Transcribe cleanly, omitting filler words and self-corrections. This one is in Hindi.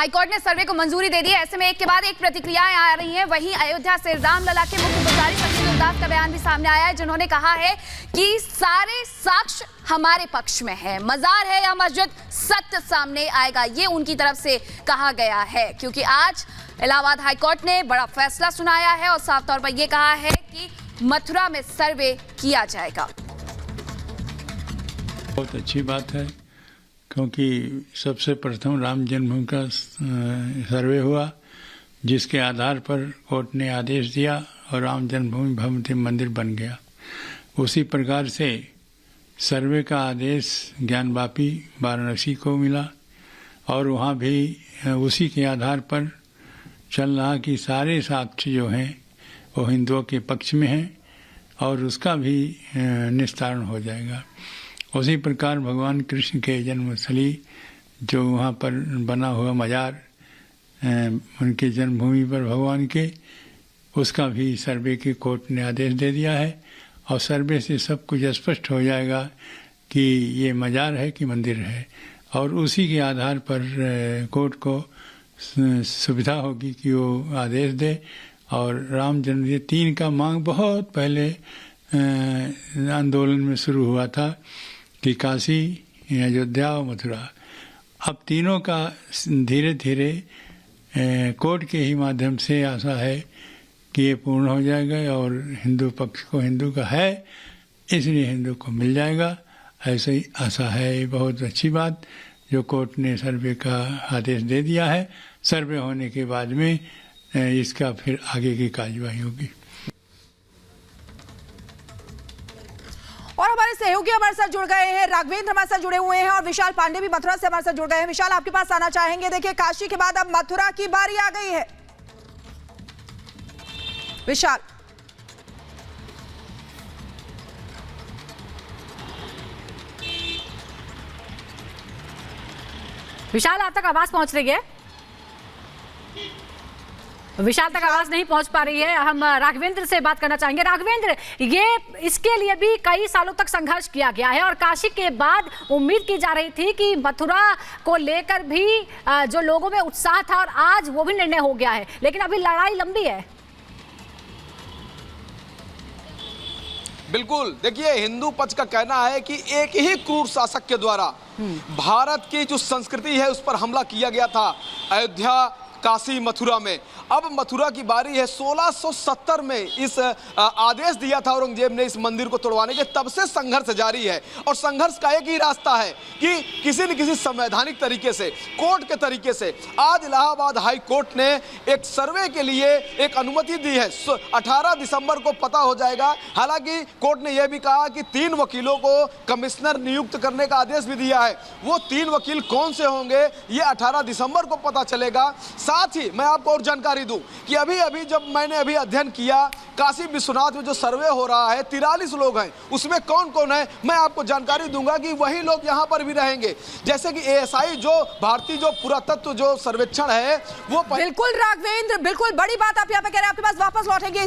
हाईकोर्ट ने सर्वे को मंजूरी दे दी है। ऐसे में एक के बाद एक प्रतिक्रियाएं आ रही हैं। वहीं अयोध्या से रामलला के मुख्य पुजारी शक्तिवेल दास का बयान भी सामने आया है, जिन्होंने कहा है कि सारे साक्ष्य हमारे पक्ष में है, मजार है या मस्जिद, सत्य सामने आएगा, ये उनकी तरफ से कहा गया है। क्योंकि आज इलाहाबाद हाईकोर्ट ने बड़ा फैसला सुनाया है और साफ तौर पर यह कहा है कि मथुरा में सर्वे किया जाएगा। बहुत अच्छी बात है, क्योंकि सबसे प्रथम राम जन्मभूमि का सर्वे हुआ, जिसके आधार पर कोर्ट ने आदेश दिया और राम जन्मभूमि भव्य मंदिर बन गया। उसी प्रकार से सर्वे का आदेश ज्ञानवापी वाराणसी को मिला और वहाँ भी उसी के आधार पर चल रहा कि सारे साक्ष्य जो हैं वो हिंदुओं के पक्ष में हैं और उसका भी निस्तारण हो जाएगा। उसी प्रकार भगवान कृष्ण के जन्मस्थली जो वहाँ पर बना हुआ मजार उनके जन्मभूमि पर भगवान के, उसका भी सर्वे के कोर्ट ने आदेश दे दिया है और सर्वे से सब कुछ स्पष्ट हो जाएगा कि ये मजार है कि मंदिर है। और उसी के आधार पर कोर्ट को सुविधा होगी कि वो आदेश दे। और राम जन्मभूमि 3 का मांग बहुत पहले आंदोलन में शुरू हुआ था कि काशी, अयोध्या और मथुरा। अब तीनों का धीरे धीरे कोर्ट के ही माध्यम से आशा है कि ये पूर्ण हो जाएगा और हिंदू पक्ष को हिंदू का है, इसलिए हिंदू को मिल जाएगा, ऐसे ही आशा है। बहुत अच्छी बात जो कोर्ट ने सर्वे का आदेश दे दिया है। सर्वे होने के बाद में इसका फिर आगे की कार्यवाही होगी। और हमारे सहयोगी हमारे साथ जुड़ गए हैं, राघवेंद्र हमारे साथ जुड़े हुए हैं और विशाल पांडे भी मथुरा से हमारे साथ जुड़ गए हैं। विशाल, आपके पास आना चाहेंगे। देखिए, काशी के बाद अब मथुरा की बारी आ गई है। विशाल, विशाल आप तक आवाज पहुंच रही है? विशाल तक आवाज नहीं पहुंच पा रही है। हम राघवेंद्र से बात करना चाहेंगे। राघवेंद्र, ये इसके लिए भी कई सालों तक संघर्ष किया गया है और काशी के बाद उम्मीद की जा रही थी कि मथुरा को लेकर भी जो लोगों में उत्साह था और आज वो भी निर्णय हो गया है, लेकिन अभी लड़ाई लंबी है। बिल्कुल, देखिए, हिंदू पक्ष का कहना है कि एक ही क्रूर शासक के द्वारा भारत की जो संस्कृति है उस पर हमला किया गया था अयोध्या, काशी, मथुरा में। अब मथुरा की बारी है। 1670 में इस आदेश दिया था औरंगजेब ने इस मंदिर को तोड़वाने के, तब से संघर्ष जारी है और संघर्ष का एक ही रास्ता है कि किसी न किसी संवैधानिक तरीके से, कोर्ट के तरीके से आज इलाहाबाद हाई कोर्ट ने एक सर्वे के लिए एक अनुमति दी है। 18 दिसंबर को पता हो जाएगा। हालांकि कोर्ट ने यह भी कहा कि 3 वकीलों को कमिश्नर नियुक्त करने का आदेश भी दिया है। वो 3 वकील कौन से होंगे ये 18 दिसंबर को पता चलेगा। साथ ही मैं आपको और जानकारी दूं कि अभी जब मैंने अध्ययन किया, काशी विश्वनाथ में जो सर्वे हो रहा है 43 लोग हैं, उसमें कौन कौन है मैं आपको जानकारी दूंगा कि वही लोग यहां पर भी रहेंगे। जैसे कि एएसआई जो भारतीय जो पुरातत्व जो सर्वेक्षण है वो बिल्कुल राघवेंद्र, बिल्कुल बड़ी बात आप यहां पे कह रहे हैं। आपके पास वापस लौटेंगे।